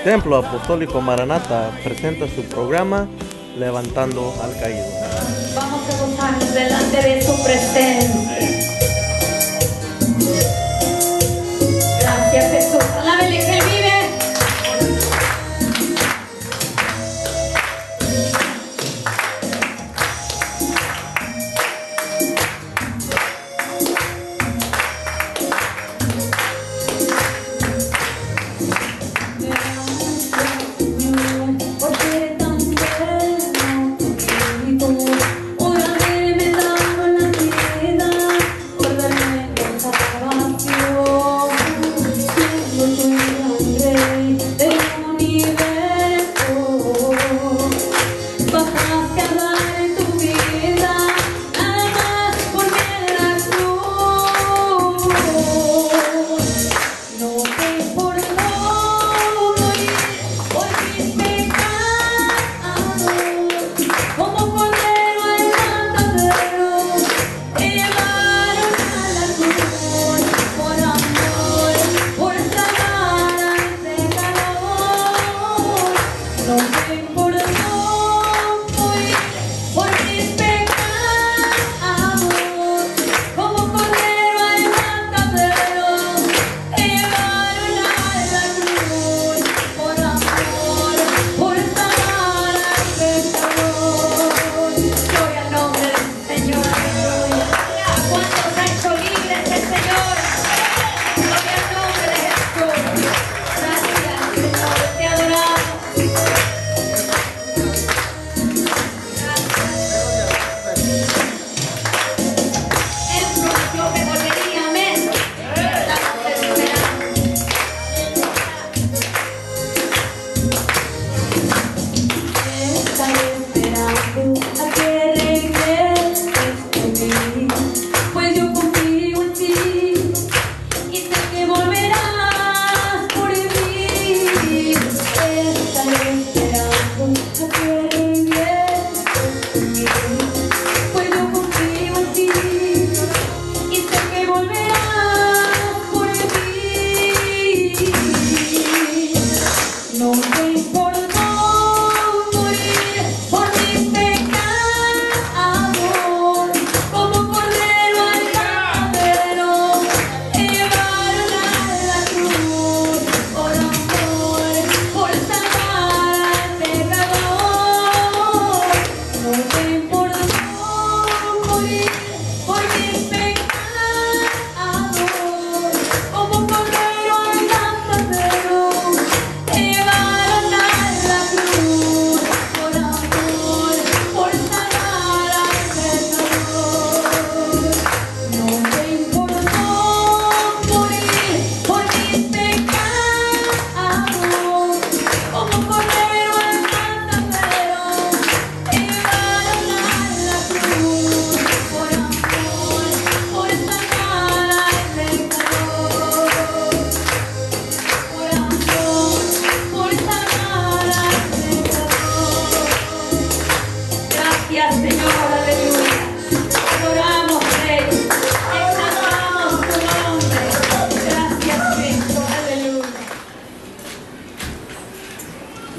Templo Apostólico Maranata presenta su programa Levantando al Caído. Vamos a gozarnos delante de su presencia. Gracias, Jesús. Alábele que Él vive.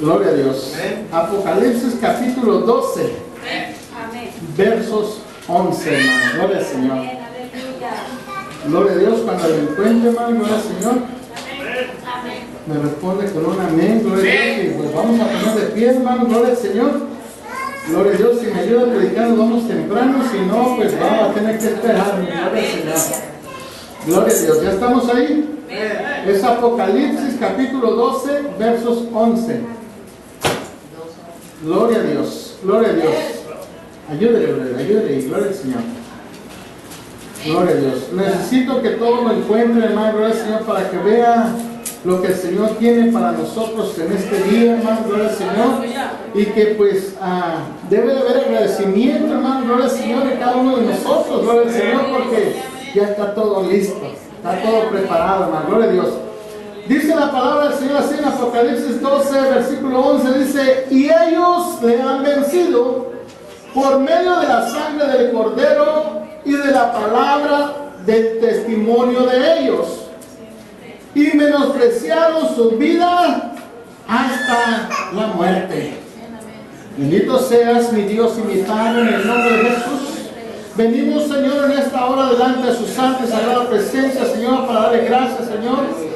Gloria a Dios. Apocalipsis capítulo 12, versos 11, hermano. Gloria al Señor. Gloria a Dios. Cuando lo encuentre, hermano, gloria al Señor. Me responde con un amén. Gloria a Dios. Y pues vamos a poner de pie, hermano. Gloria al Señor. Gloria a Dios. Si me ayuda a predicar, nos vamos temprano. Si no, pues vamos a tener que esperar. Gloria al Señor. Gloria a Dios. ¿Ya estamos ahí? Es Apocalipsis capítulo 12, versos 11. Gloria a Dios, gloria a Dios. Ayúdele, ayúdele, gloria al Señor. Gloria a Dios. Necesito que todos lo encuentren, hermano, gloria al Señor, para que vea lo que el Señor tiene para nosotros en este día, hermano, gloria al Señor. Y que pues debe de haber agradecimiento, hermano, gloria al Señor, de cada uno de nosotros, gloria al Señor, porque ya está todo listo, está todo preparado, hermano, gloria a Dios. Dice la palabra del Señor así en Apocalipsis 12, versículo 11, dice: y ellos le han vencido por medio de la sangre del Cordero y de la palabra del testimonio de ellos, y menospreciaron su vida hasta la muerte. Bendito seas mi Dios y mi Padre, en el nombre de Jesús. Venimos, Señor, en esta hora delante de su santa y sagrada presencia, Señor, para darle gracias, Señor.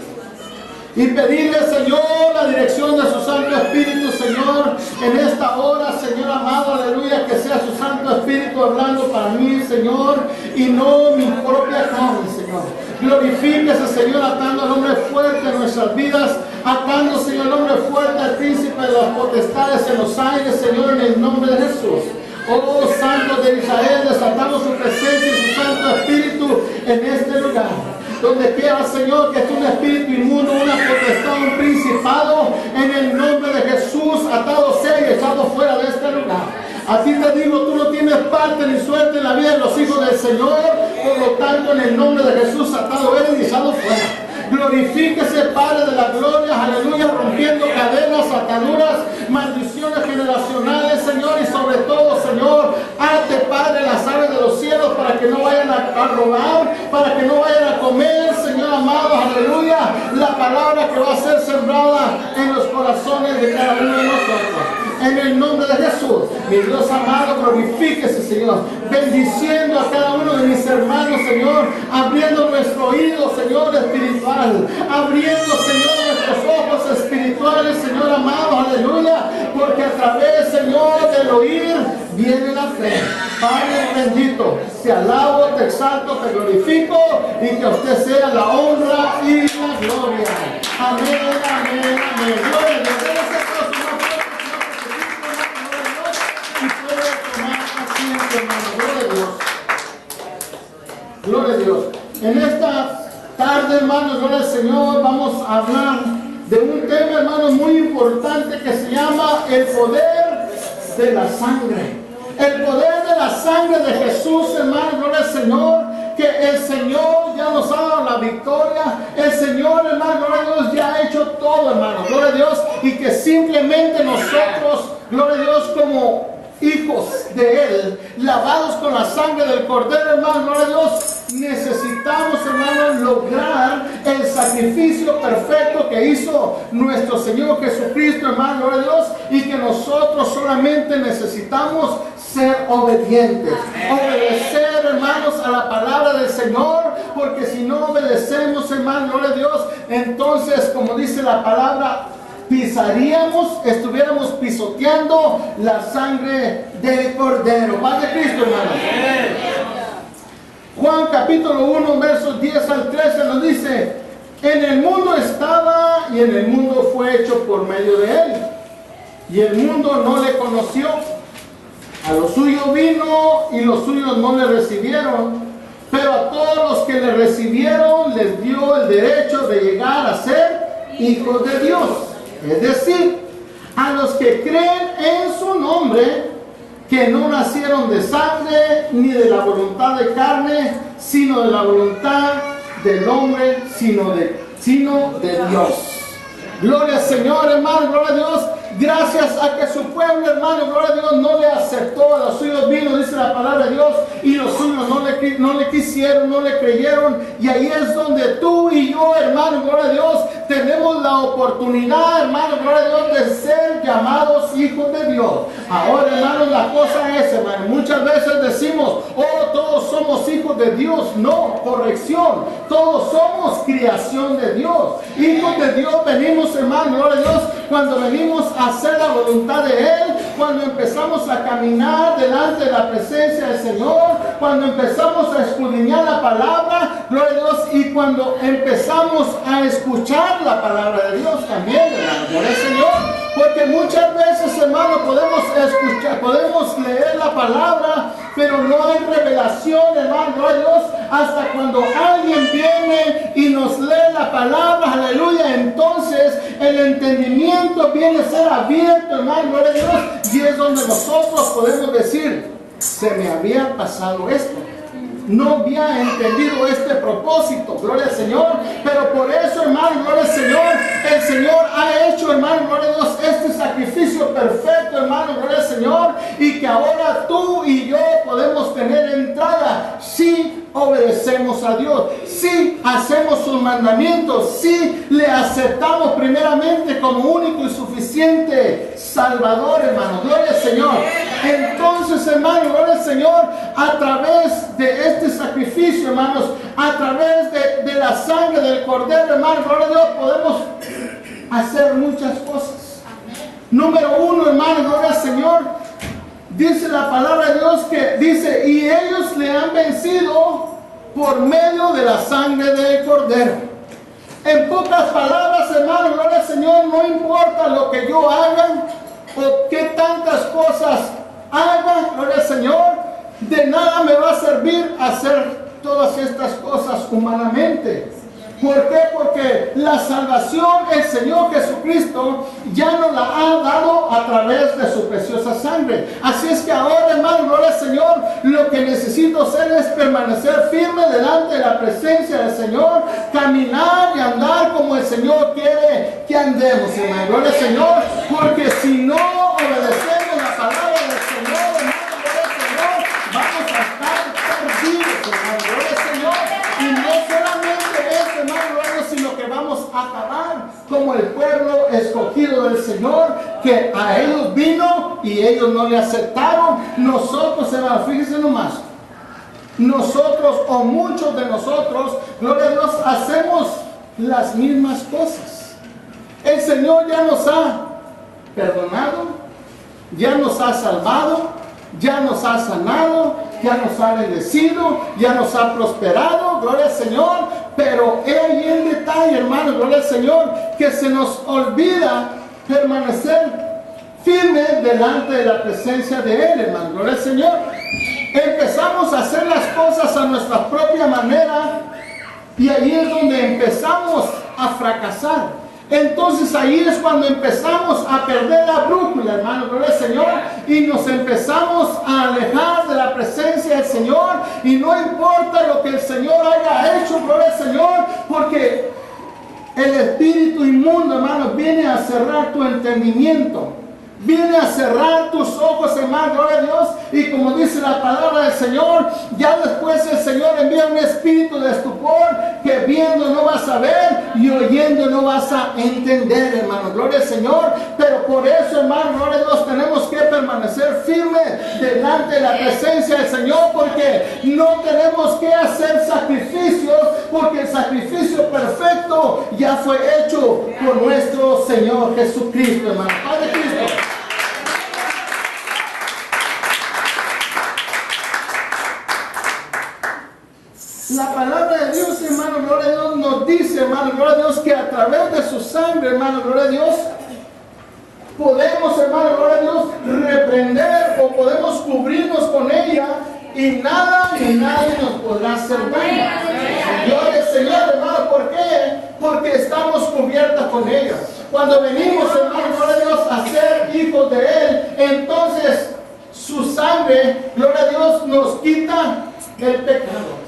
Y pedirle, Señor, la dirección de su Santo Espíritu, Señor, en esta hora, Señor amado, aleluya, que sea su Santo Espíritu hablando para mí, Señor, y no mi propia carne, Señor. Glorifíquese, Señor, atando al hombre fuerte en nuestras vidas, atando, Señor, al hombre fuerte, al príncipe de las potestades en los aires, Señor, en el nombre de Jesús. Oh, Santo de Israel, desatamos su presencia y su Santo Espíritu en este lugar. Donde quiera, Señor, que es un espíritu inmundo, una potestad, un principado, en el nombre de Jesús, atado sea y echado fuera de este lugar. A ti te digo, tú no tienes parte ni suerte en la vida de los hijos del Señor, por lo tanto, en el nombre de Jesús, atado eres y echado fuera. Glorifíquese, Padre de la gloria, aleluya, rompiendo cadenas, ataduras, maldiciones generacionales, Señor, y sobre todo, Señor, ate, Padre, las aves de los cielos para que no vayan a robar, para que no vayan a comer, Señor amado, aleluya, la palabra que va a ser sembrada en los corazones de cada uno de nosotros. En el nombre de Jesús, mi Dios amado, glorifíquese, Señor, bendiciendo a cada uno de mis hermanos, Señor, abriendo nuestro oído, Señor, espiritual, abriendo, Señor, nuestros ojos espirituales, Señor amado, aleluya, porque a través, Señor, del oír viene la fe. Padre bendito, te alabo, te exalto, te glorifico y que a usted sea la honra y la gloria. Amén, amén, amén. Gloria a Dios. Gloria a Dios. En esta tarde, hermanos, gloria al Señor, vamos a hablar de un tema, hermanos, muy importante que se llama el poder de la sangre. El poder de la sangre de Jesús, hermanos, gloria al Señor, que el Señor ya nos ha dado la victoria. El Señor, hermano, gloria a Dios, ya ha hecho todo, hermano, gloria a Dios, y que simplemente nosotros, gloria a Dios, como hijos de Él, lavados con la sangre del Cordero, hermano, gloria a Dios, necesitamos, hermano, lograr el sacrificio perfecto que hizo nuestro Señor Jesucristo, hermano, gloria a Dios, y que nosotros solamente necesitamos ser obedientes, obedecer, hermanos, a la palabra del Señor, porque si no obedecemos, hermano, gloria a Dios, entonces, como dice la palabra, estuviéramos pisoteando la sangre del Cordero. Paz de Cristo, hermanos. Juan capítulo 1, versos 10 al 13 nos dice: en el mundo estaba y en el mundo fue hecho por medio de él, y el mundo no le conoció. A los suyos vino y los suyos no le recibieron, pero a todos los que le recibieron les dio el derecho de llegar a ser hijos de Dios. Es decir, a los que creen en su nombre, que no nacieron de sangre, ni de la voluntad de carne, sino de la voluntad del hombre, sino de Dios. Gloria al Señor, hermano, gloria a Dios. Gracias a que su pueblo, hermano, gloria a Dios, no le aceptó. A los suyos vino, dice la palabra de Dios, y los suyos no le quisieron, no le creyeron. Y ahí es donde tú y yo, hermano, gloria a Dios, tenemos la oportunidad, hermano, gloria a Dios, de ser llamados hijos de Dios. Ahora, hermano, la cosa es, hermano, muchas veces decimos, oh, todos somos hijos de Dios. No, corrección, todos somos creación de Dios. Hijos de Dios venimos, hermano, gloria a Dios, cuando venimos a hacer la voluntad de Él, cuando empezamos a caminar delante de la presencia del Señor, cuando empezamos a escudriñar la palabra, gloria a Dios, y cuando empezamos a escuchar la palabra de Dios también, hermano, gloria al Señor. Porque muchas veces, hermano, podemos escuchar, podemos leer la palabra, pero no hay revelación, hermano, gloria a Dios, hasta cuando alguien viene y nos lee la palabra, aleluya, entonces el entendimiento viene a ser abierto, hermano, gloria a Dios, y es donde nosotros podemos decir, se me había pasado esto. No había entendido este propósito, gloria al Señor, pero por eso, hermano, gloria al Señor, el Señor ha hecho, hermano, gloria a Dios, este sacrificio perfecto, hermano, gloria al Señor, y que ahora tú y yo podemos tener entrada si obedecemos a Dios, si hacemos sus mandamientos, si le aceptamos primeramente como único y suficiente Salvador, hermano, gloria al Señor. Entonces, hermano, gloria al Señor, a través de este sacrificio, hermanos, a través de la sangre del Cordero, hermano, gloria a Dios, podemos hacer muchas cosas. Número uno, hermano, gloria al Señor, dice la palabra de Dios que dice, y ellos le han vencido por medio de la sangre del Cordero. En pocas palabras, hermano, gloria al Señor, no importa lo que yo haga o qué tantas cosas haga, gloria al Señor, de nada me va a servir hacer todas estas cosas humanamente. ¿Por qué? Porque la salvación, el Señor Jesucristo ya nos la ha dado a través de su preciosa sangre. Así es que ahora, hermano, gloria al Señor, lo que necesito hacer es permanecer firme delante de la presencia del Señor, caminar y andar como el Señor quiere que andemos, hermano, gloria al Señor, porque si no obedecemos la palabra del Señor, hermano, gloria al Señor, vamos a estar perdidos, hermano, gloria al Señor, y no solamente eso, hermano, sino que vamos a acabar como el pueblo escogido del Señor, que a ellos vino y ellos no le aceptaron. Nosotros, hermano, fíjense nomás, nosotros o muchos de nosotros, gloria a Dios, hacemos las mismas cosas. El Señor ya nos ha perdonado, ya nos ha salvado, ya nos ha sanado, ya nos ha bendecido, ya nos ha prosperado, gloria al Señor, pero he ahí el detalle, hermano, gloria al Señor, que se nos olvida permanecer firmes delante de la presencia de Él, hermano, gloria al Señor. Empezamos a hacer las cosas a nuestra propia manera y ahí es donde empezamos a fracasar. Entonces ahí es cuando empezamos a perder la brújula, hermano, gloria al Señor, y nos empezamos a alejar de la presencia del Señor, y no importa lo que el Señor haya hecho, gloria al Señor, porque el espíritu inmundo, hermano, viene a cerrar tu entendimiento. Viene a cerrar tus ojos, hermano, gloria a Dios. Y como dice la palabra del Señor, ya después el Señor envía un espíritu de estupor, que viendo no vas a ver y oyendo no vas a entender, hermano, gloria al Señor. Pero por eso, hermano, gloria a Dios, tenemos que permanecer firmes delante de la presencia del Señor, porque no tenemos que hacer sacrificios, porque el sacrificio perfecto ya fue hecho por nuestro Señor Jesucristo, hermano, Padre Cristo. La palabra de Dios, hermano, gloria a Dios, nos dice, hermano, gloria a Dios, que a través de su sangre, hermano, gloria a Dios, podemos, hermano, gloria a Dios, reprender o podemos cubrirnos con ella y nada ni nadie nos podrá hacer daño. Gloria al Señor, hermano, ¿por qué? Porque estamos cubiertas con ella. Cuando venimos, hermano, gloria a Dios, a ser hijos de Él, entonces su sangre, gloria a Dios, nos quita el pecado.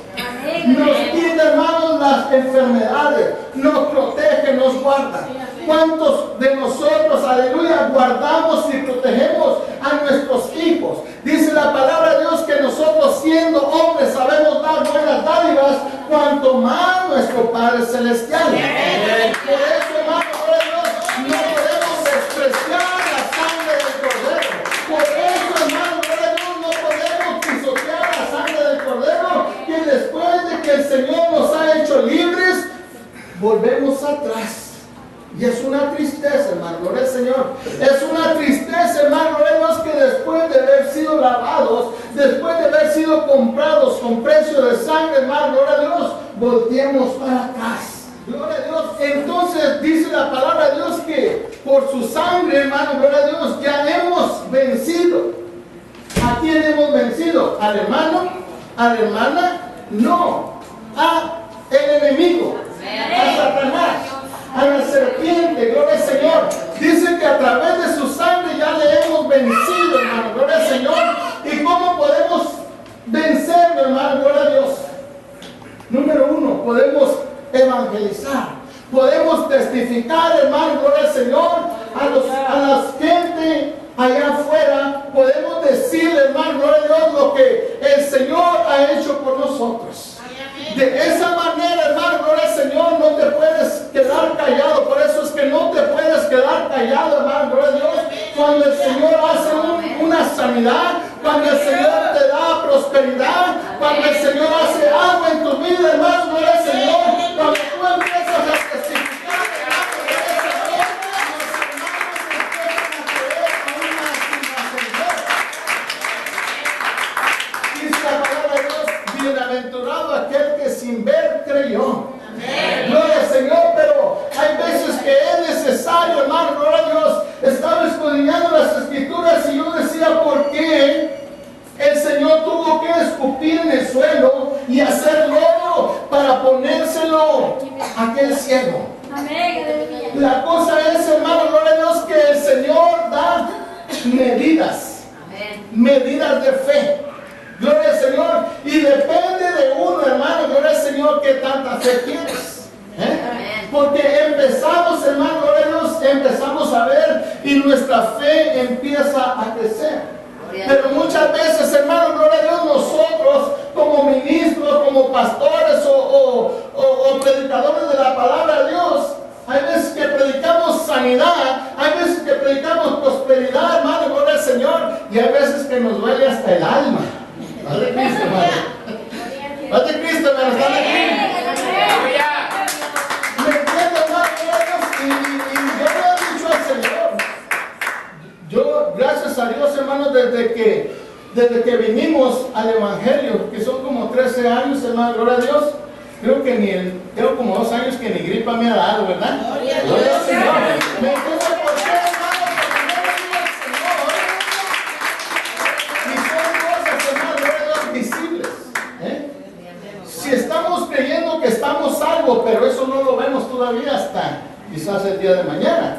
Nos quita, hermanos, las enfermedades, nos protege, nos guarda. ¿Cuántos de nosotros, aleluya, guardamos y protegemos a nuestros hijos? Dice la palabra de Dios que nosotros, siendo hombres, sabemos dar buenas dádivas, cuanto más nuestro Padre Celestial. Por eso, hermano, gloria a Dios, no podemos despreciar la sangre del Cordero. Por eso, hermano, gloria a Dios, no podemos pisotear la sangre del Cordero, que después de que el Señor nos ha hecho libres, volvemos atrás. Y es una tristeza, hermano, gloria al Señor. Es una tristeza, hermano, vemos que después de haber sido lavados, después de haber sido comprados con precio de sangre, hermano, gloria a Dios, volteemos para atrás. Gloria a Dios. Entonces dice la palabra de Dios que por su sangre, hermano, gloria a Dios, ya hemos vencido. ¿A quién hemos vencido? ¿Al hermano? ¿A la hermana? No. A el enemigo. A Satanás. A la serpiente, gloria al Señor. Dice que a través de su sangre ya le hemos vencido, hermano, gloria al Señor. ¿Y cómo podemos vencerlo, hermano, gloria a Dios? Número uno, podemos evangelizar. Podemos testificar, hermano, gloria al Señor, a la gente allá afuera. Podemos decirle, hermano, gloria a Dios, lo que el Señor ha hecho por nosotros. De esa manera, hermano, gloria cambiado, hermano, gloria a Dios. Cuando el Señor hace una sanidad, cuando el Señor te da prosperidad, cuando el Señor hace algo en tu vida, hermano, gloria al Señor. Cuando tú empiezas a testificar, hermano, gloria al Señor, los hermanos empiezan a creer aún más y más en Dios. Dice la palabra de Dios, bienaventurado aquel que sin ver creyó. Gloria al Señor, pero hay veces que es necesario, hermano, gloria a Dios. Estaba escudriñando las escrituras y yo decía, ¿por qué el Señor tuvo que escupir en el suelo y hacer lodo para ponérselo a aquel ciego? La cosa es, hermano, gloria a Dios, que el Señor da medidas de fe. Gloria al Señor. Y depende de uno, hermano, gloria al Señor, que tanta fe tienes. Porque empezamos, hermano, gloria a Dios, empezamos a ver y nuestra fe empieza a crecer. Pero muchas veces, hermano, gloria a Dios, nosotros como ministros, como pastores o predicadores de la palabra de Dios, hay veces que predicamos sanidad, hay veces que predicamos prosperidad, hermano, gloria al Señor, y hay veces que nos duele hasta el alma. Padre Cristo, hermano. Padre Cristo, hermano, ¿están aquí? ¿Me entienden, hermano? Y yo le he dicho al Señor, yo, gracias a Dios, hermano, desde que vinimos al Evangelio, que son como 13 años, hermano, gloria a Dios, creo como 2 años que ni gripa me ha dado, ¿verdad? Gloria al Señor. ¿Me entienden por qué, hermano? Porque no venía el Señor. Y son cosas, hermano, gloria a Dios, visibles. Si estamos creyendo que estamos salvos, pero eso no lo vemos todavía hasta quizás el día de mañana.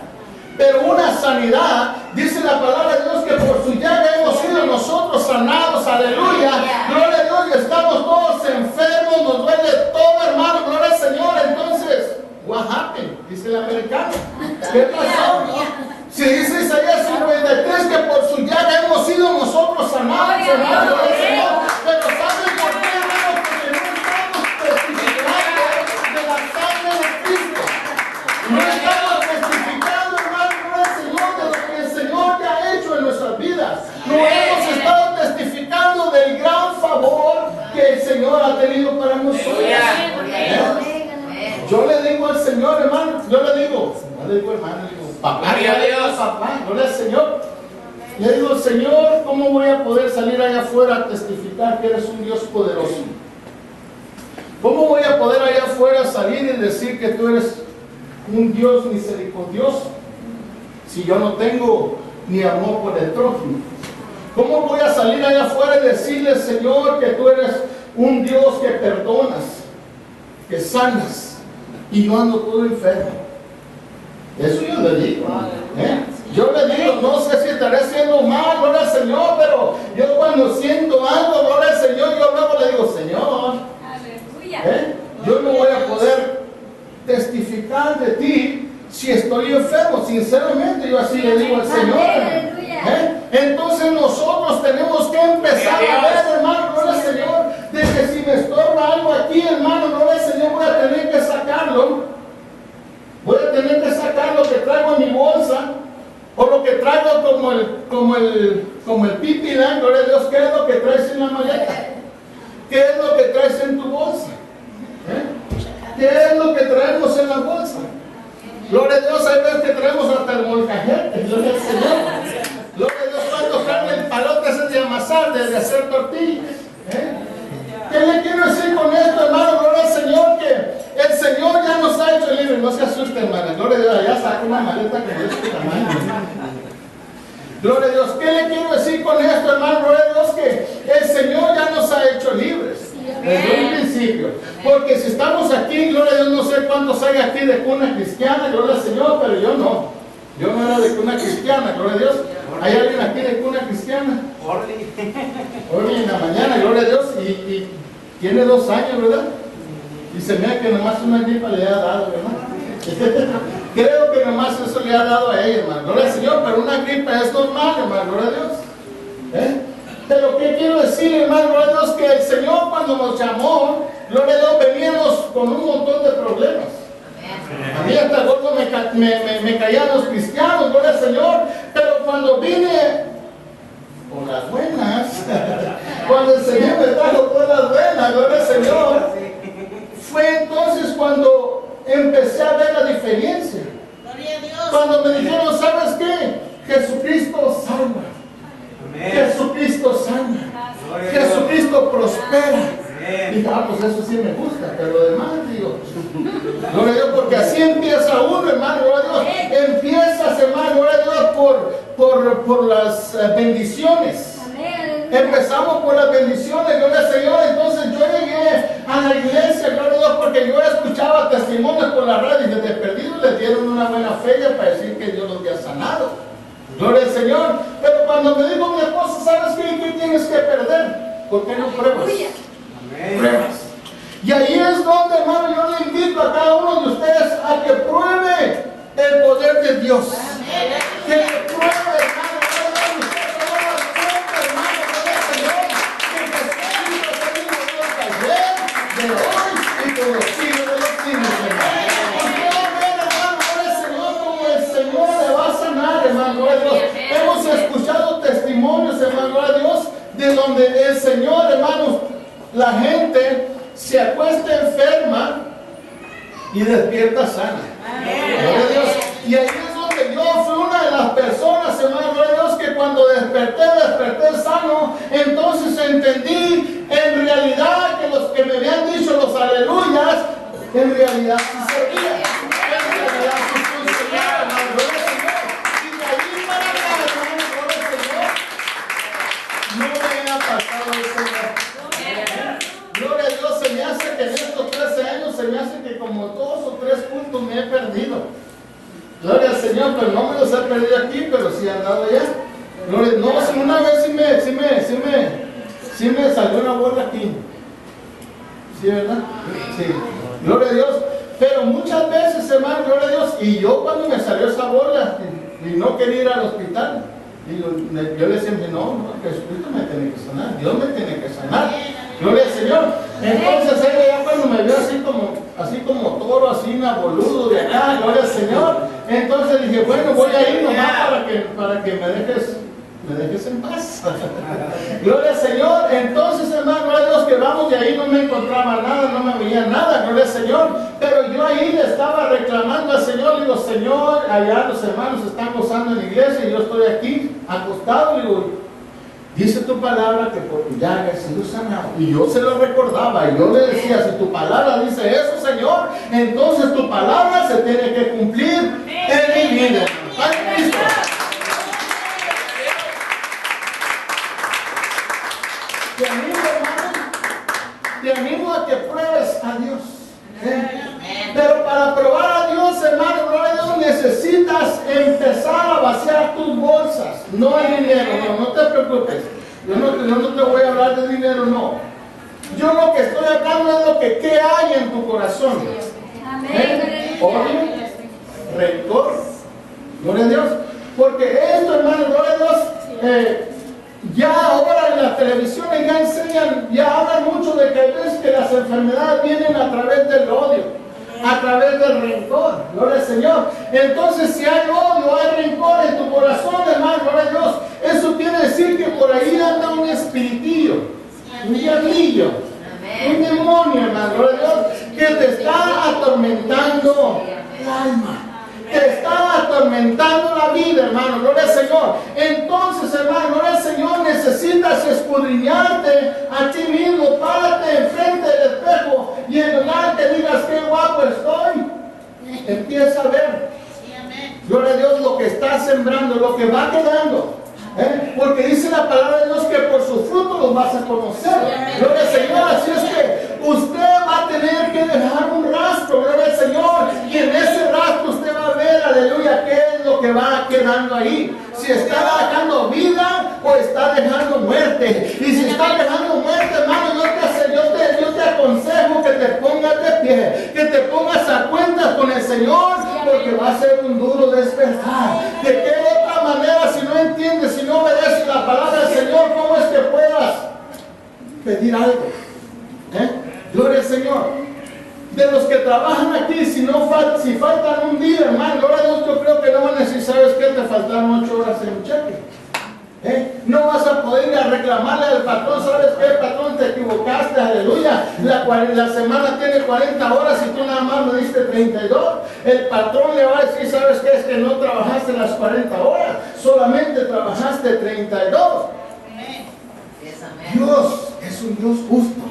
Pero una sanidad, dice la palabra de Dios, que por su llaga hemos sido nosotros sanados, aleluya, gloria a Dios, y estamos todos enfermos, nos duele todo, hermano, gloria al Señor. Entonces, what happened? Dice el americano, ¿qué pasó? Si dice Isaías 53 que por su llaga hemos sido nosotros sanados, hermano, gloria al Señor. Pero ¿saben por qué, hermano? Porque no estamos testificando de la sangre de Cristo. No estamos testificando, hermano, gloria al Señor, de lo que el Señor ya ha hecho en nuestras vidas. No hemos estado testificando del gran favor que el Señor ha tenido para nosotros. Yo le digo al Señor, hermano, no le digo hermano, le digo, papá, gloria al Señor. Le digo, Señor, ¿cómo voy a poder salir allá afuera a testificar que eres un Dios poderoso? ¿Cómo voy a poder allá afuera salir y decir que tú eres un Dios misericordioso si yo no tengo ni amor por el prójimo? ¿Cómo voy a salir allá afuera y decirle, Señor, que tú eres un Dios que perdonas, que sanas, y yo ando todo enfermo? Eso yo le digo. Yo le digo, no sé si estaré haciendo mal, gloria al Señor, pero yo cuando siento algo, gloria al Señor, yo luego le digo, Señor, yo no voy a poder testificar de ti si estoy enfermo. Sinceramente, yo así le digo al Señor. Entonces nosotros tenemos que empezar a ver, hermano, gloria al Señor, de que si me estorba algo aquí, hermano, gloria al Señor, voy a tener que sacarlo. Voy a tener que sacar lo que traigo en mi bolsa, o lo que traigo como el pipilán, gloria a Dios. ¿Qué es lo que traes en la maleta? ¿Qué es lo que traes en tu bolsa? ¿Qué es lo que traemos en la bolsa? Gloria a Dios, hay veces que traemos hasta el molcajete, gloria al Señor. Gloria a Dios, cuando traen el palote ese de amasar, de hacer tortillas. ¿Qué le quiero decir con esto, hermano? Gloria al Señor, que el Señor ya nos ha hecho libres. No se asusten, hermano. Gloria a Dios, allá saca una maleta como de este tamaño. Gloria a Dios. ¿Qué le quiero decir con esto, hermano? Gloria a Dios, que el Señor ya nos ha hecho libres. Desde un principio. Porque si estamos aquí, gloria a Dios, no sé cuántos hay aquí de cuna cristiana, gloria al Señor, pero yo no. Yo no era de cuna cristiana, gloria a Dios. ¿Hay alguien aquí de cuna cristiana? Orly en la mañana, gloria a Dios, y tiene 2 años, ¿verdad? Y se me da que nomás una gripa le ha dado, ¿verdad? Creo que nomás eso le ha dado a ella, hermano. Gloria al Señor, pero una gripa es normal, hermano, gloria a Dios. Pero ¿qué quiero decir, hermano? Gloria a Dios, que el Señor cuando nos llamó, gloria a Dios, veníamos con un montón de problemas. A mí hasta gordo me caían los cristianos, gloria al Señor. Pero cuando vine por las buenas, cuando el Señor me trajo por las buenas, gloria al Señor, fue entonces cuando empecé a ver la diferencia. Cuando me dijeron, ¿sabes qué? Jesucristo salva. Jesucristo sana. Jesucristo prospera. Dije, pues eso sí me gusta, pero lo demás, digo, gloria a Dios, porque así empieza uno, hermano, gloria a Dios. Empiezas, hermano, gloria a Dios, por las bendiciones. Empezamos por las bendiciones, gloria al Señor. Entonces yo llegué a la iglesia, gloria a Dios, porque yo escuchaba testimonios por la radio y desde perdidos les dieron una buena feria para decir que Dios los había sanado. Gloria al Señor. Pero cuando me dijo mi esposa, ¿sabes qué? ¿Qué tienes que perder? ¿Por qué no pruebas? Pruebas. Y ahí es donde, hermano, yo le invito a cada uno de ustedes a que pruebe el poder de Dios. Que le pruebe, hermano. De hoy y por los siglos de los siglos, hermano. Como el Señor le va a sanar, hermano, gloria a Dios. Hemos escuchado testimonios, hermano, gloria a Dios, de donde el Señor, hermanos, la gente se acuesta enferma y despierta sana. Gloria a Dios. Y ahí es donde yo fui una de las personas, hermano, gloria a Dios, que cuando desperté sano, entonces entendí en realidad que los que me habían dicho los aleluyas, en realidad sí servían. En realidad sí funcionaba, hermano, gloria al Señor. Y de allí para acá, hermano, gloria al Señor, no me ha pasado eso. Gloria a Dios, se me hace que en estos 13 años, se me hace que como 2 o 3 puntos me he perdido. Gloria al Señor, pero no me los he perdido aquí, pero sí he andado allá. Gloria, no, una vez sí me salió una bola aquí. ¿Sí, verdad? Sí. Gloria a Dios. Pero muchas veces, hermano, gloria a Dios, y yo cuando me salió esa bola y no quería ir al hospital, yo le decía, no, Jesucristo me tiene que sanar, Dios me tiene que sanar. Gloria al Señor. Entonces ella ya cuando me vio así como toro, así boludo de acá, gloria al Señor. Entonces dije, bueno, voy a ir nomás para que me dejes en paz. Gloria al Señor. Entonces, hermano, gloria a Dios, que vamos, de ahí no me encontraba nada, no me veía nada, gloria al Señor. Pero yo ahí le estaba reclamando al Señor, digo, Señor, allá los hermanos están gozando en la iglesia y yo estoy aquí acostado, digo, dice tu palabra que por tu llaga he sido sanado. Y yo se lo recordaba y yo le decía, si tu palabra dice eso, Señor, entonces tu palabra se tiene que cumplir en mi vida. ¡Ay, Cristo! Te animo, hermano, te animo a que pruebes a Dios. Pero para probar a Dios, hermano, gloria a Dios, necesitas empezar a vaciar tus bolsas. No el dinero, no te preocupes. Yo no te voy a hablar de dinero, no. Yo lo que estoy hablando es lo que ¿qué hay en tu corazón? Odio, rencor, gloria a Dios. Porque esto, hermano, gloria a Dios, ya ahora en las televisiones ya enseñan, ya hablan mucho de que ves que las enfermedades vienen a través del odio, a través del rencor, gloria al Señor. Entonces si hay odio, hay rencor en tu corazón, hermano, gloria a Dios, eso quiere decir que por ahí anda un espiritillo, un diablillo, un demonio, hermano, gloria a Dios, que te está atormentando el alma. Te está atormentando la vida, hermano, gloria al Señor. Entonces, hermano, gloria al Señor, necesitas escudriñarte a ti mismo. Párate enfrente del espejo y en lugar que digas qué guapo estoy, empieza a ver, gloria a Dios, lo que está sembrando, lo que va quedando. Porque dice la palabra de Dios que por su fruto los vas a conocer. Gloria al Señor. Así es que usted va a tener que dejar un rastro, gloria al Señor, y en ese rastro usted va a ver, aleluya, qué es lo que va quedando ahí. Si está dejando vida o está dejando muerte. Y si está dejando muerte, hermano, yo te aconsejo que te pongas de pie, que te pongas a cuentas con el Señor, porque va a ser un duro despertar. ¿De qué otra manera, si no entiendes, si no obedeces la palabra del Señor, cómo es que puedas pedir algo? Gloria al Señor. De los que trabajan aquí, si si faltan un día, hermano, gloria a Dios, yo creo que no van a decir, ¿sabes qué? Te faltaron 8 horas en un cheque. No vas a poder ir a reclamarle al patrón, ¿sabes qué? Patrón, te equivocaste, aleluya. La semana tiene 40 horas y tú nada más me diste 32. El patrón le va a decir, ¿sabes qué? Es que no trabajaste las 40 horas, solamente trabajaste 32. Dios es un Dios justo.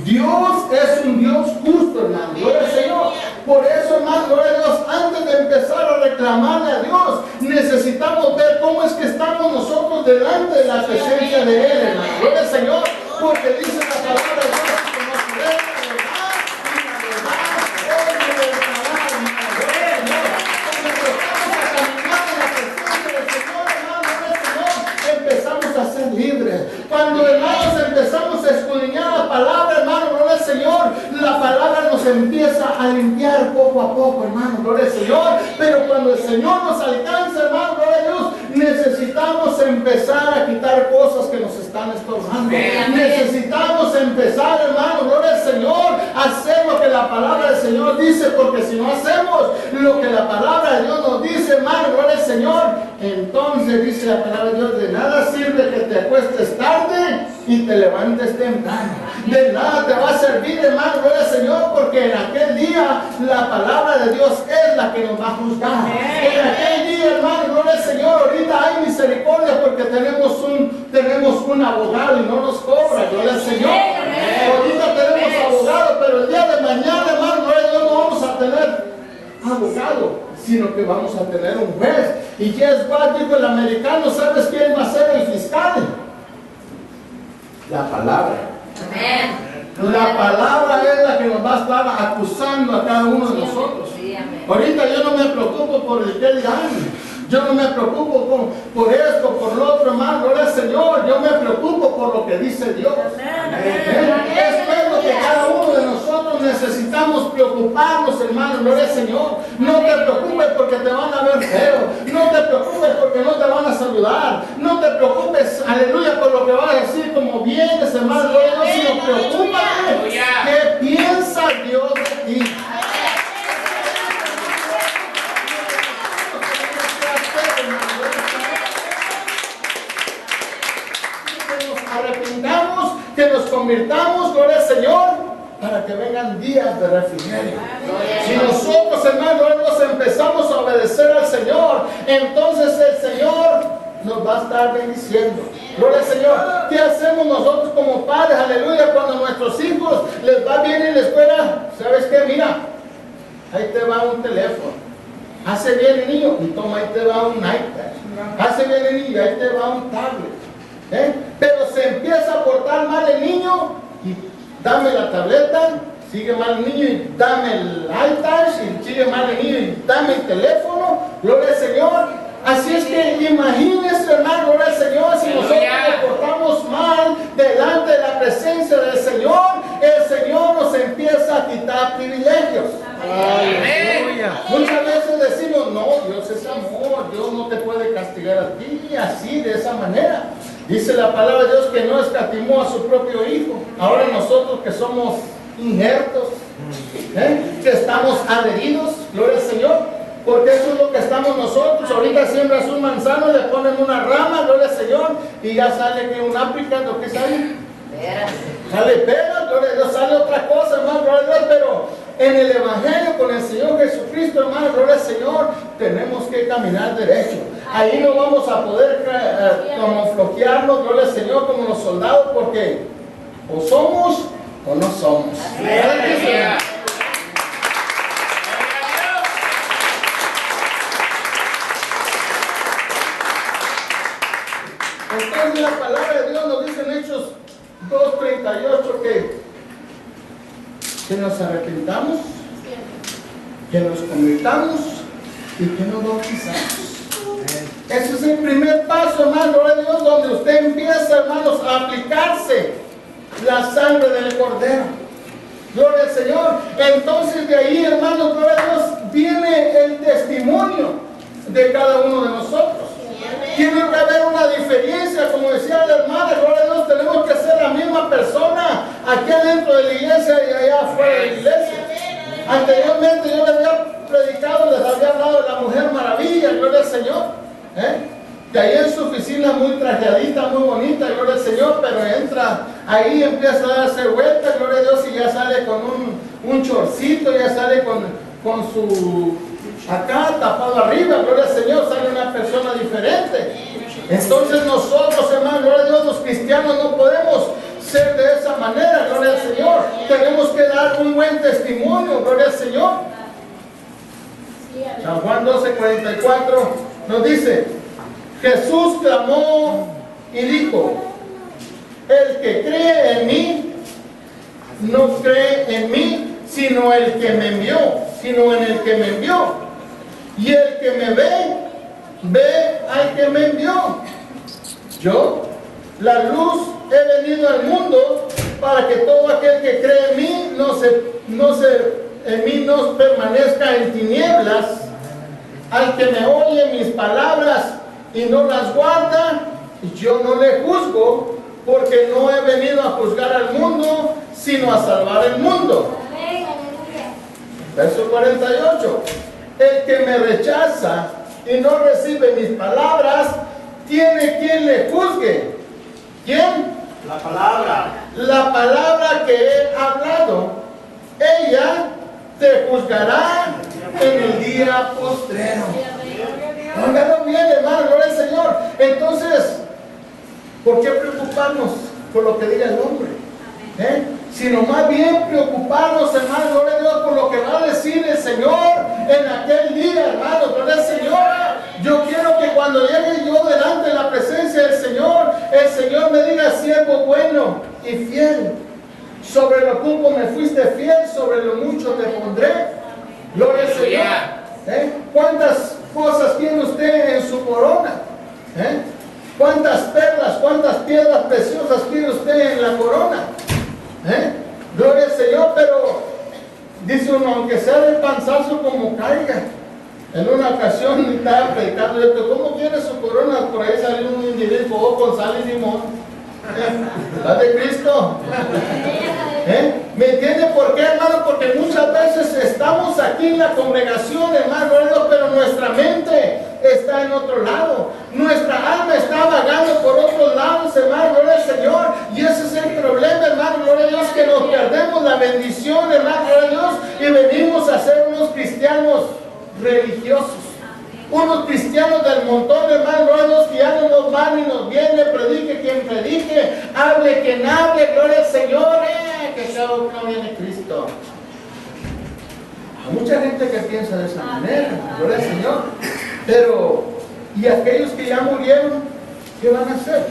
Dios es un Dios justo, hermano. Gloria al Señor. Por eso, hermano, gloria a Dios, antes de empezar a reclamarle a Dios, necesitamos ver cómo es que estamos nosotros delante de la presencia de Él, hermano. Gloria al Señor. Porque dice la palabra de Dios que nos liberta la verdad y la verdad es libertadora, hermano. Gloria al Señor. Cuando empezamos a caminar en la presencia del Señor, hermano, gloria al Señor, empezamos a ser libres. Cuando, hermanos, empezamos a escudriñar la palabra, hermano, gloria al Señor, la palabra nos empieza a limpiar poco a poco, hermano, gloria al Señor. Pero cuando el Señor nos alcanza, hermano, gloria a Dios, necesitamos empezar a quitar cosas que nos están estorbando. Necesitamos empezar, hermano, gloria al Señor, a hacer lo que la palabra del Señor dice, porque si no hacemos lo que la palabra de Dios nos dice, hermano, gloria al Señor, entonces dice la palabra de Dios, de nada sirve que te acuestes tarde y te levantes temprano. De nada te va a servir, hermano, gloria al Señor, porque en aquel día la palabra de Dios es la que nos va a juzgar. En aquel día, hermano, gloria al Señor, ahorita hay misericordia porque tenemos un abogado y no nos cobra, gloria al Señor. Ahorita tenemos abogado, pero el día de mañana, hermano, gloria a Dios, no vamos a tener abogado, sino que vamos a tener un juez. Y Jess Bach dijo el americano, ¿sabes quién va a ser el fiscal? La palabra. La palabra es la que nos va a estar acusando a cada uno de nosotros. Ahorita yo no me preocupo por el que dirán. Yo no me preocupo por esto, por lo otro, hermano, gloria al Señor. Yo me preocupo por lo que dice Dios. Es lo que cada uno de nosotros necesitamos preocuparnos, hermano, gloria al Señor. No te preocupes porque te van a ver feo. No te preocupes porque no te van a saludar. No te preocupes, aleluya, por lo que vas a decir como vienes, hermano, gloria a Dios, sino preocúpate. ¿Qué piensa Dios de ti? Arrepintamos, que nos convirtamos, gloria al Señor, para que vengan días de refrigerio. Si nosotros, hermanos, nos empezamos a obedecer al Señor, entonces el Señor nos va a estar bendiciendo. Gloria al Señor. ¿Qué hacemos nosotros como padres? Aleluya, cuando a nuestros hijos les va bien en la escuela, ¿sabes qué? Mira, ahí te va un teléfono. Hace bien el niño y toma, ahí te va un iPad. Hace bien el niño y ahí te va un tablet. Pero se empieza a portar mal el niño y dame la tableta, sigue mal el niño y dame el iPad, y sigue mal el niño y dame el teléfono, gloria al Señor. Así es que imagínense, hermano, gloria al Señor, si nosotros nos portamos mal delante de la presencia del Señor, el Señor nos empieza a quitar privilegios. Aleluya. Muchas veces decimos, no, Dios es amor, Dios no te puede castigar a ti así, de esa manera. Dice la palabra de Dios que no escatimó a su propio Hijo. Ahora nosotros que somos injertos, que estamos adheridos, gloria al Señor, porque eso es lo que estamos nosotros. Ahorita siembras un manzano y le ponen una rama, gloria al Señor, y ya sale que un áprica, ¿lo que sale? Sale peras, gloria a Dios, sale otra cosa, hermano, gloria a Dios, pero en el Evangelio con el Señor Jesucristo, hermano, gloria al Señor, tenemos que caminar derecho. Ahí no vamos a poder como floquearnos, gloria al Señor, como los soldados, porque o somos o no somos. Entonces la palabra de Dios nos dice en Hechos 2:38 que nos arrepentamos, que nos convirtamos y que nos bautizamos. Ese es el primer paso, hermano, gloria a Dios, donde usted empieza, hermanos, a aplicarse la sangre del Cordero. Gloria al Señor. Entonces de ahí, hermanos, gloria a Dios, viene el testimonio de cada uno de nosotros. Tiene que haber una diferencia, como decía la hermana, gloria a Dios, tenemos que ser la misma persona aquí adentro de la iglesia y allá afuera de la iglesia. Anteriormente yo les había predicado, les había hablado de la Mujer Maravilla, gloria al Señor. Que ahí en su oficina muy trajeadita, muy bonita, gloria al Señor, pero entra ahí, empieza a darse vuelta, gloria a Dios, y ya sale con un chorcito, ya sale con su acá tapado arriba, gloria al Señor, sale una persona diferente. Entonces nosotros, hermanos, gloria a Dios, los cristianos no podemos ser de esa manera, gloria al Señor. Tenemos que dar un buen testimonio, gloria al Señor. San Juan 12:44 nos dice: Jesús clamó y dijo: el que cree en mí, no cree en mí, sino el que me envió, sino en el que me envió. Y el que me ve, ve al que me envió. Yo, la luz, he venido al mundo para que todo aquel que cree en mí en mí no permanezca en tinieblas. Al que me oye mis palabras y no las guarda, yo no le juzgo, porque no he venido a juzgar al mundo, sino a salvar el mundo. Verso 48. El que me rechaza y no recibe mis palabras, tiene quien le juzgue. ¿Quién? La palabra. La palabra que he hablado, ella te juzgará en el día postrero. Hágalo bien, hermano, gloria al Señor. Entonces, ¿por qué preocuparnos por lo que diga el hombre? Sino más bien preocuparnos, hermano, gloria a Dios, por lo que va a decir el Señor en aquel día, hermano, gloria al Señor. Yo quiero que cuando llegue yo delante de la presencia del Señor, el Señor me diga: siervo bueno y fiel, sobre lo poco me fuiste fiel, sobre lo mucho te pondré. Gloria al Señor. ¿Cuántas cosas tiene usted en su corona? ¿Cuántas perlas, cuántas piedras preciosas tiene usted en la corona? Gloria al Señor. Pero dice uno, aunque sea de panzazo como caiga. En una ocasión estaba predicando, yo, ¿cómo quiere su corona? Por ahí salió un individuo con sal y limón. ¿La de Cristo? ¿Me entiende por qué, hermano? Porque muchas veces estamos aquí en la congregación, hermano, pero nuestra mente está en otro lado. Nuestra alma está vagando por otros lados, hermano, gloria al Señor. Y ese es el problema, hermano, gloria a Dios, que nos perdemos la bendición, hermano, gloria a Dios, y venimos a ser unos cristianos religiosos. Unos cristianos del montón, hermano, gloria a Dios, que ya no nos van ni nos viene, predique quien predique, hable quien hable, gloria al Señor, que no viene Cristo. Hay mucha gente que piensa de esa manera, gloria al Señor. Pero, ¿y aquellos que ya murieron, qué van a hacer?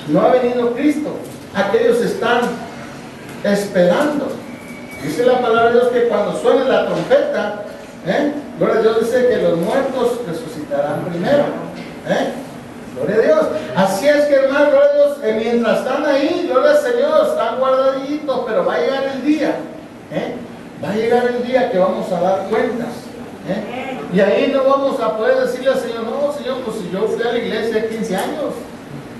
No ha venido Cristo. Aquellos están esperando. Dice la palabra de Dios que cuando suene la trompeta, gloria a Dios, dice que los muertos resucitarán primero. Gloria a Dios. Así es que, hermano, gloria a Dios, mientras están ahí, gloria al Señor, están guardaditos, pero va a llegar el día. Va a llegar el día que vamos a dar cuentas. Y ahí no vamos a poder decirle al Señor: no, Señor, pues si yo fui a la iglesia 15 años,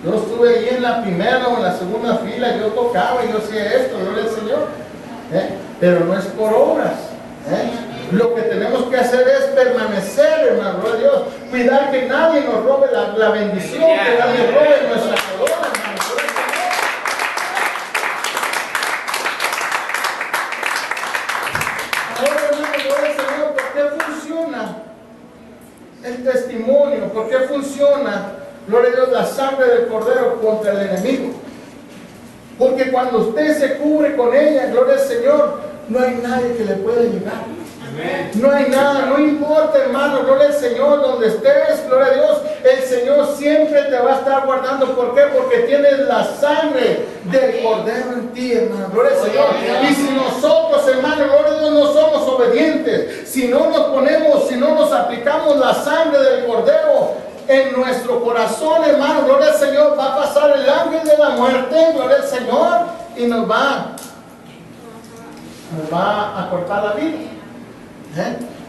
yo estuve ahí en la primera o en la segunda fila, yo tocaba y yo hacía esto, gloria al Señor. Pero no es por obras. Lo que tenemos que hacer es permanecer, hermano, gloria a Dios, cuidar que nadie nos robe la bendición, que nadie robe nuestra corona, hermano, gloria al Señor. Ahora, hermano, gloria al Señor, ¿por qué funciona el testimonio? ¿Por qué funciona, gloria a Dios, la sangre del Cordero contra el enemigo? Porque cuando usted se cubre con ella, gloria al Señor, no hay nadie que le pueda llegar. No hay nada, no importa, hermano, gloria al Señor, donde estés, gloria a Dios, el Señor siempre te va a estar guardando. ¿Por qué? Porque tienes la sangre del Cordero en ti, hermano, gloria al Señor. Y si nosotros, hermano, gloria a Dios, no somos obedientes, si no nos ponemos, si no nos aplicamos la sangre del Cordero en nuestro corazón, hermano, gloria al Señor, va a pasar el ángel de la muerte, gloria al Señor, y nos va a cortar la vida.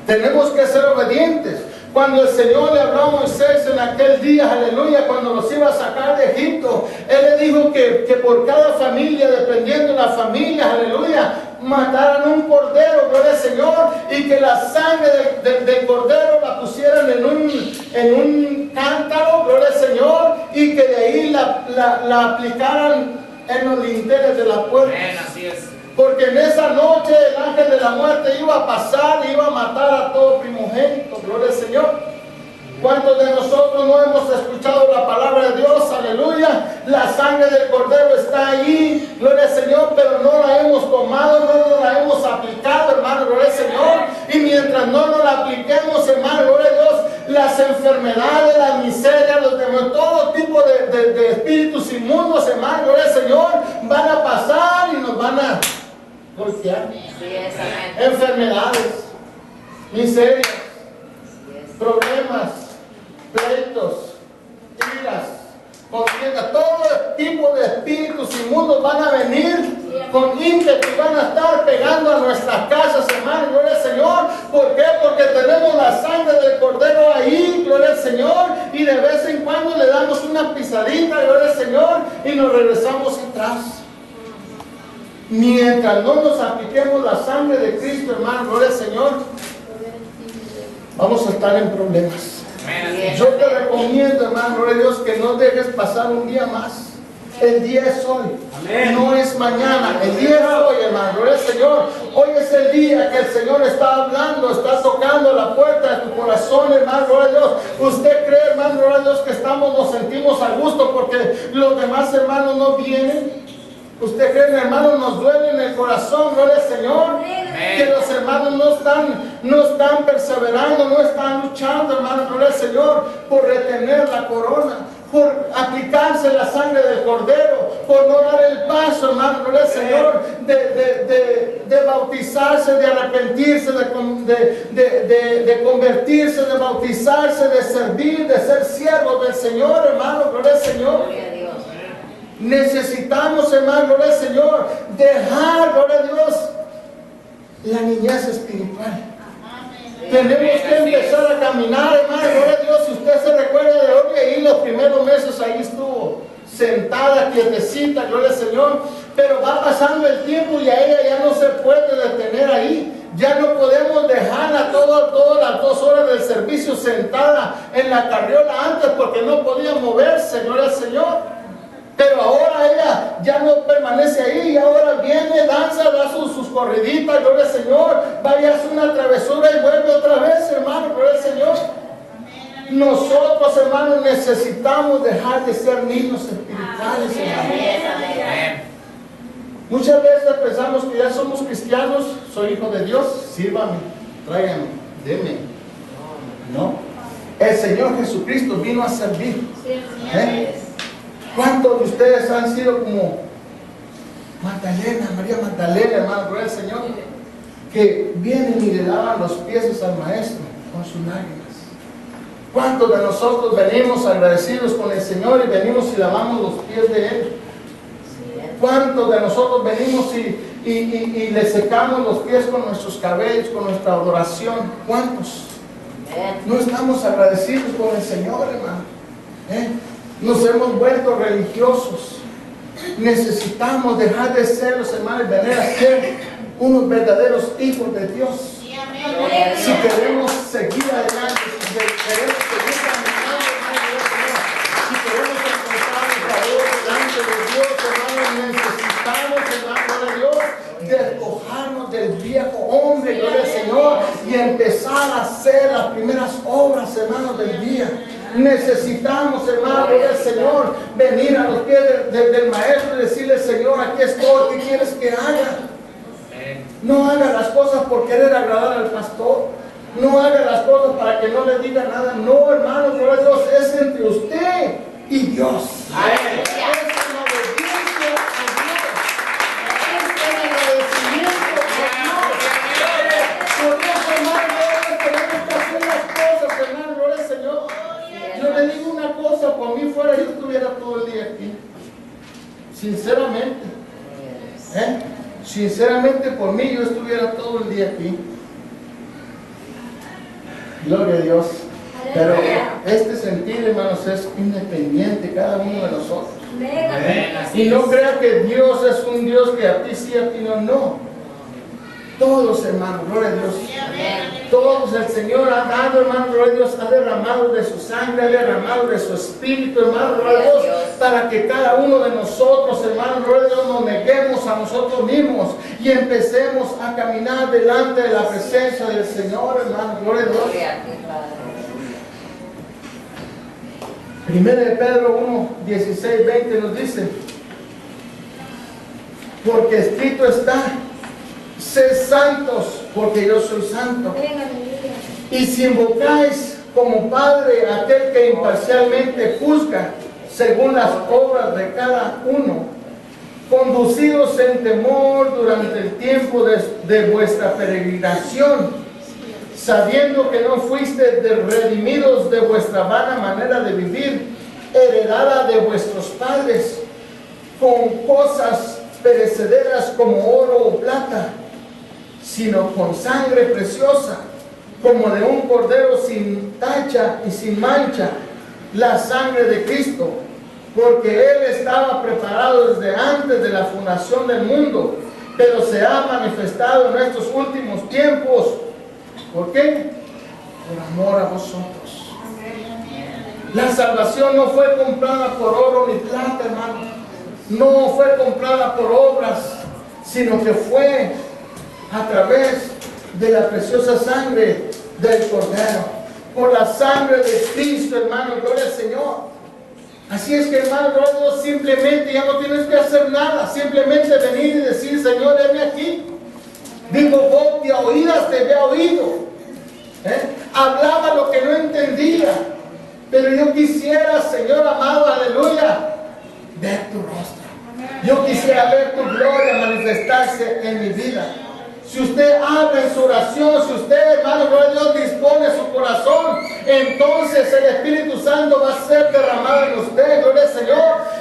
Tenemos que ser obedientes. Cuando el Señor le habló a Moisés en aquel día, aleluya, cuando los iba a sacar de Egipto, Él le dijo que por cada familia, dependiendo de la familia, aleluya, mataran un cordero, gloria al Señor, y que la sangre del cordero la pusieran en un cántaro, gloria al Señor, y que de ahí la aplicaran en los linteles de la puerta. Así es. Porque en esa noche el ángel de la muerte iba a pasar y iba a matar a todo primogénito, gloria al Señor. ¿Cuántos de nosotros no hemos escuchado la palabra de Dios? Aleluya. La sangre del cordero está ahí, gloria al Señor, pero no la hemos tomado, no la hemos aplicado, hermano, gloria al Señor. Y mientras no nos la apliquemos, hermano, gloria a Dios, las enfermedades, las miserias, los demonios, todo tipo de espíritus inmundos, hermano, gloria al Señor, van a pasar y nos van a golpear. Enfermedades, miserias, problemas, pleitos, iras, contiendas, todo tipo de espíritus inmundos van a venir con ímpetu y van a estar pegando a nuestras casas, hermano, gloria al Señor. ¿Por qué? Porque tenemos la sangre del cordero ahí, gloria al Señor, y de vez en cuando le damos una pisadita, gloria al Señor, y nos regresamos atrás. Mientras no nos apliquemos la sangre de Cristo, hermano, gloria al Señor, vamos a estar en problemas. Yo te recomiendo, hermano, gloria a Dios, que no dejes pasar un día más. El día es hoy, no es mañana. El día es hoy, hermano, gloria al Señor. Hoy es el día que el Señor está hablando, está tocando la puerta de tu corazón, hermano, gloria a Dios. Usted cree, hermano, gloria a Dios, que nos sentimos a gusto porque los demás hermanos no vienen. Usted cree, hermano, nos duele en el corazón, gloria al Señor, que los hermanos no están perseverando, no están luchando, hermano, gloria al Señor, por retener la corona, por aplicarse la sangre del cordero, por no dar el paso, hermano, gloria al Señor, de bautizarse, de arrepentirse, de convertirse, de bautizarse, de servir, de ser siervos del Señor, hermano, gloria al Señor. Necesitamos, hermano, gloria al Señor, dejar, gloria a Dios, la niñez espiritual. Tenemos que empezar a caminar, hermano, gloria a Dios. Si usted se recuerda de hoy, ahí los primeros meses ahí estuvo sentada, quietecita, gloria al Señor. Pero va pasando el tiempo y a ella ya no se puede detener ahí. Ya no podemos dejarla todas las 2 horas del servicio sentada en la carriola antes porque no podía moverse, gloria al Señor. Pero ahora ella ya no permanece ahí, y ahora viene, danza, da sus corriditas, gloria al Señor, vaya a hacer una travesura y vuelve otra vez, hermano, gloria al Señor. Nosotros, hermanos, necesitamos dejar de ser niños espirituales, hermanos. Muchas veces pensamos que ya somos cristianos, soy hijo de Dios, sírvame, tráigame, deme. No, el Señor Jesucristo vino a servir. ¿Cuántos de ustedes han sido como Magdalena, María Magdalena, hermano, gloria al Señor? Que vienen y le lavan los pies al Maestro con sus lágrimas. ¿Cuántos de nosotros venimos agradecidos con el Señor y venimos y lavamos los pies de Él? ¿Cuántos de nosotros venimos y le secamos los pies con nuestros cabellos, con nuestra adoración? ¿Cuántos? No estamos agradecidos con el Señor, hermano. Nos hemos vuelto religiosos. Necesitamos dejar de ser los hermanos y venir a ser unos verdaderos hijos de Dios. Si queremos seguir adelante, si queremos seguir caminando, si queremos encontrar el favor delante de Dios, hermanos, necesitamos, hermano de Dios, despojarnos del viejo hombre, gloria al Señor, y empezar a hacer las primeras obras, hermanos, del día. Necesitamos, hermano, gloria al Señor, venir a los pies del Maestro y decirle: Señor, aquí estoy, ¿qué quieres que haga? No haga las cosas por querer agradar al pastor. No haga las cosas para que no le diga nada. No, hermano, gloria a Dios, es entre usted y Dios. Es una obediencia a Dios. Es un agradecimiento a Dios. Por eso, hermano, tenemos que hacer las cosas, hermano, gloria al Señor. Yo le digo una cosa, por mí fuera yo estuviera todo el día aquí. Sinceramente. Sinceramente, por mí yo estuviera todo el día aquí. Gloria a Dios. Pero este sentir, hermanos, es independiente cada uno de nosotros. Y no crea que Dios es un Dios que a ti sí, a ti no. No. Todos, hermanos, gloria a Dios. Todos el Señor ha dado, hermano, gloria a Dios, ha derramado de su sangre, ha derramado de su espíritu, hermano, gloria a Dios, para que cada uno de nosotros, hermano, gloria a Dios, nos neguemos a nosotros mismos y empecemos a caminar delante de la presencia del Señor, hermano, gloria a Dios. Primera de Pedro 1, 16, 20 nos dice: porque escrito está, sed santos, porque yo soy santo. Y si invocáis como Padre a aquel que imparcialmente juzga según las obras de cada uno, conducidos en temor durante el tiempo de vuestra peregrinación, sabiendo que no fuisteis redimidos de vuestra vana manera de vivir, heredada de vuestros padres, con cosas perecederas como oro o plata, sino con sangre preciosa, como de un cordero sin tacha y sin mancha, la sangre de Cristo, porque Él estaba preparado desde antes de la fundación del mundo, pero se ha manifestado en estos últimos tiempos. ¿Por qué? Por amor a vosotros. La salvación no fue comprada por oro ni plata, hermano. No fue comprada por obras, sino que fue a través de la preciosa sangre del Cordero, por la sangre de Cristo, hermano, gloria al Señor. Así es que, hermano, gloria a Dios, simplemente ya no tienes que hacer nada, simplemente venir y decir: Señor, heme aquí. Digo, vos de oídas te había oído, hablaba lo que no entendía, pero yo quisiera, Señor amado, aleluya, ver tu rostro. Yo quisiera ver tu gloria manifestarse en mi vida. Si usted habla en su oración, si usted, hermano, gloria a Dios, dispone su corazón, entonces el Espíritu Santo va a ser derramado en usted, gloria al Señor.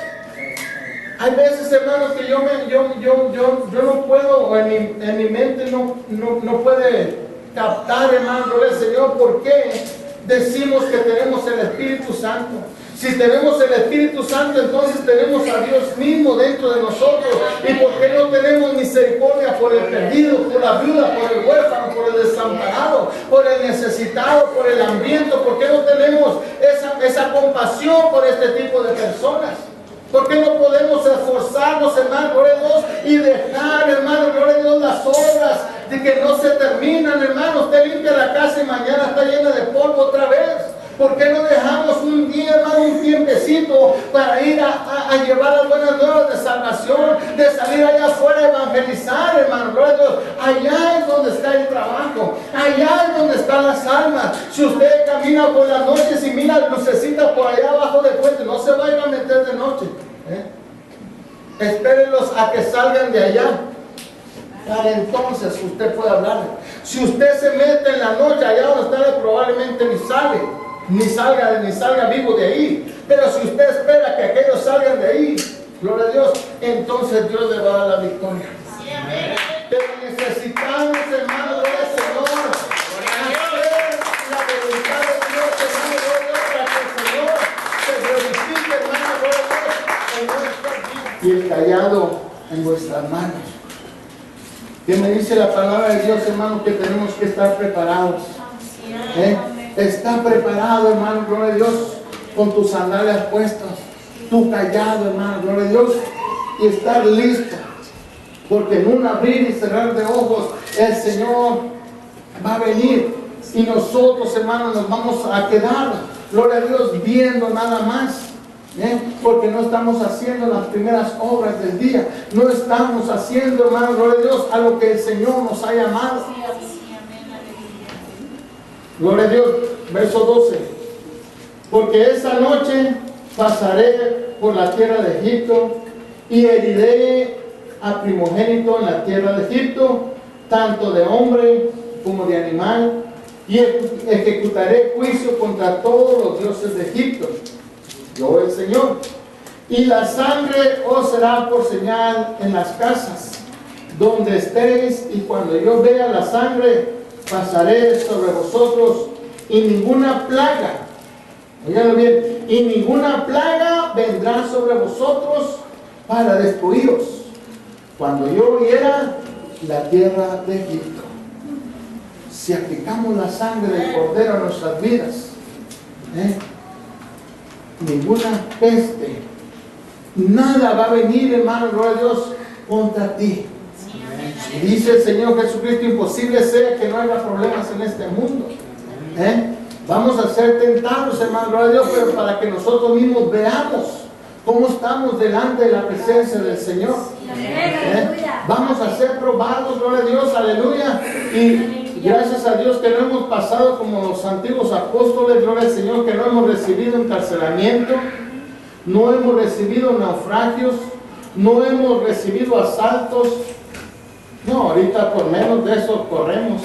Hay veces, hermanos, que yo no puedo, en mi mente no puede captar, hermano, gloria al Señor, ¿por qué decimos que tenemos el Espíritu Santo? Si tenemos el Espíritu Santo, entonces tenemos a Dios mismo dentro de nosotros. ¿Y por qué no tenemos misericordia por el perdido, por la viuda, por el huérfano, por el desamparado, por el necesitado, por el hambriento? ¿Por qué no tenemos esa compasión por este tipo de personas? ¿Por qué no podemos esforzarnos, hermano, gloria a Dios, y dejar, hermano, gloria a Dios, las obras de que no se terminan, hermano? Usted limpia la casa y mañana está llena de polvo otra vez. ¿Por qué no dejamos un día, hermano, un tiempecito para ir a llevar las buenas nuevas de salvación, de salir allá afuera a evangelizar, hermano? Gloria a Dios. Allá es donde está el trabajo, allá es donde están las almas. Si usted camina por las noches y mira lucecitas por allá abajo del puente, no se vayan a meter de noche. Espérenlos a que salgan de allá, para entonces usted pueda hablarle. Si usted se mete en la noche allá donde está, probablemente ni salga vivo de ahí. Pero si usted espera que aquellos salgan de ahí, gloria a Dios, entonces Dios le va a dar la victoria. Pero necesitamos, hermano, gloria al Señor, hacer la voluntad de Dios, hermano, gloria a Dios, para que el Señor se glorifique, hermano, gloria a Dios, en nuestras vidas. Y el callado en vuestras manos. Que me dice la palabra de Dios, hermano, que tenemos que estar preparados. Está preparado, hermano, gloria a Dios, con tus sandalias puestas, tu callado, hermano, gloria a Dios, y estar listo, porque en un abrir y cerrar de ojos el Señor va a venir y nosotros, hermanos, nos vamos a quedar, gloria a Dios, viendo nada más. Porque no estamos haciendo las primeras obras del día, no estamos haciendo, hermano, gloria a Dios, a lo que el Señor nos ha llamado. Gloria a Dios, verso 12. Porque esa noche pasaré por la tierra de Egipto y heriré a primogénito en la tierra de Egipto, tanto de hombre como de animal, y ejecutaré juicio contra todos los dioses de Egipto. Yo el Señor. Y la sangre os será por señal en las casas donde estéis, y cuando yo vea la sangre, pasaré sobre vosotros, y ninguna plaga, oiganlo bien, y ninguna plaga vendrá sobre vosotros para destruiros. Cuando yo oyera la tierra de Egipto. Si aplicamos la sangre del Cordero a nuestras vidas, ninguna peste, nada va a venir, hermano, gloria a Dios, contra ti. Y dice el Señor Jesucristo, imposible sea que no haya problemas en este mundo. Vamos a ser tentados, hermano, gloria a Dios, pero para que nosotros mismos veamos cómo estamos delante de la presencia del Señor. Vamos a ser probados, gloria a Dios, aleluya. Y gracias a Dios que no hemos pasado como los antiguos apóstoles, gloria al Señor, que no hemos recibido encarcelamiento, no hemos recibido naufragios, no hemos recibido asaltos. No, ahorita por menos de eso corremos.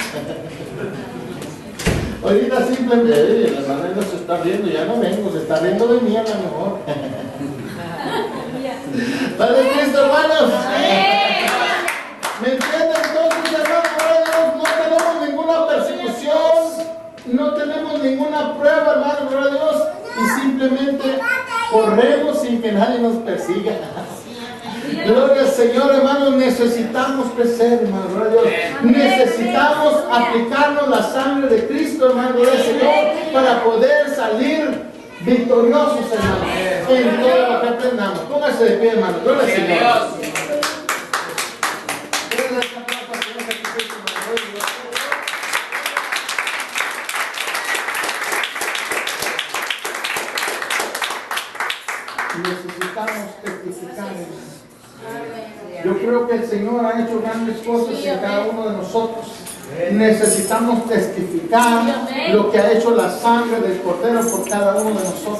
Ahorita simplemente, la hermana no se está riendo, ya no vengo, se está riendo de mí a lo mejor. Padre Cristo, hermanos. ¿Me entienden entonces, hermanos? No tenemos ninguna persecución, no tenemos ninguna prueba, hermano, gloria a Dios, y simplemente corremos sin que nadie nos persiga. Gloria al Señor, hermanos. Necesitamos crecer, hermano, gloria a Dios. Necesitamos aplicarnos la sangre de Cristo, hermano, gloria al Señor, para poder salir victoriosos, hermano, en todo lo que aprendamos. Póngase de pie, hermano, gloria al Señor. Necesitamos testificar. Yo creo que el Señor ha hecho grandes cosas en cada uno de nosotros. Necesitamos testificar lo que ha hecho la sangre del Cordero por cada uno de nosotros.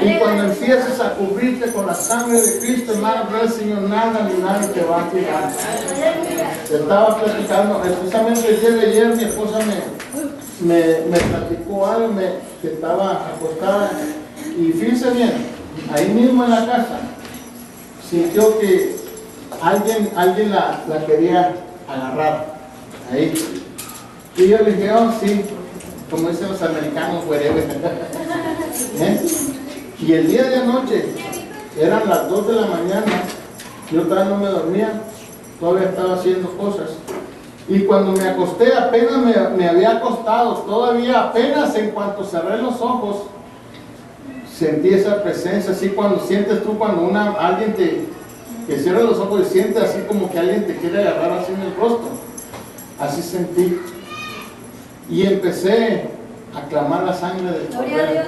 Y cuando empieces a cubrirte con la sangre de Cristo, hermano, el Señor, nada ni nadie te va a tirar. Estaba platicando, precisamente el día de ayer mi esposa me platicó algo, que estaba acostada, y fíjense bien, ahí mismo en la casa, sintió que alguien la quería agarrar, ahí. Y yo le dije, oh sí, como dicen los americanos, wherever. Y el día de anoche, eran las 2 de la mañana, yo todavía no me dormía, todavía estaba haciendo cosas. Y cuando me acosté, apenas me había acostado, todavía apenas en cuanto cerré los ojos, sentí esa presencia, así cuando sientes tú cuando alguien que cierra los ojos y sientes así como que alguien te quiere agarrar así en el rostro. Así sentí. Y empecé a clamar la sangre del Cordero.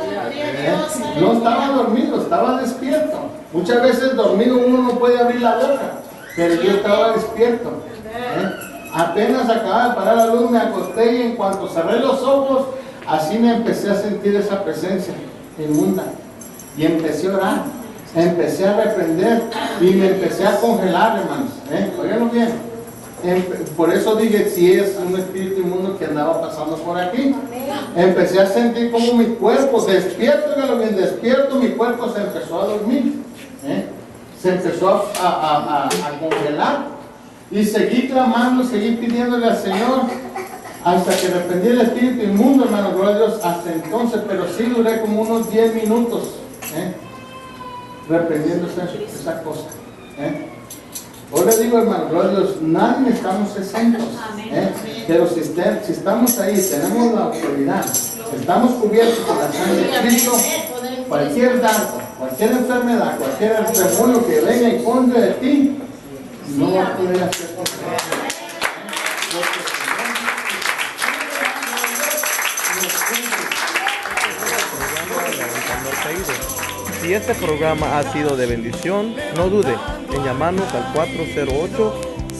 No estaba dormido, estaba despierto. Muchas veces dormido uno no puede abrir la boca, pero yo estaba despierto. Apenas acababa de parar la luz, me acosté y en cuanto cerré los ojos, así me empecé a sentir esa presencia inmunda. Y empecé a orar, empecé a reprender y me empecé a congelar, hermanos. Óiganlo bien. Por eso dije, si es un espíritu inmundo que andaba pasando por aquí. Empecé a sentir como mi cuerpo, despierto, mi cuerpo se empezó a dormir. Se empezó a congelar. Y seguí clamando, seguí pidiéndole al Señor hasta que reprendí el espíritu inmundo, hermano, gloria a Dios, hasta entonces, pero sí duré como unos 10 minutos reprendiendo esa cosa. Hoy le digo, hermano, gloria a Dios, nadie estamos exentos, pero si estamos ahí, tenemos la autoridad, estamos cubiertos con la sangre de Cristo, cualquier dardo, cualquier enfermedad, cualquier demonio que venga en contra de ti, no va a poder hacer cosas. Si este programa ha sido de bendición, no dude en llamarnos al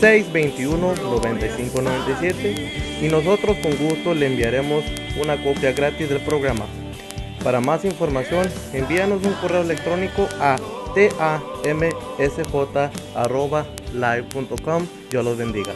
408-621-9597 y nosotros con gusto le enviaremos una copia gratis del programa. Para más información, envíanos un correo electrónico a tamsj@live.com. Dios los bendiga.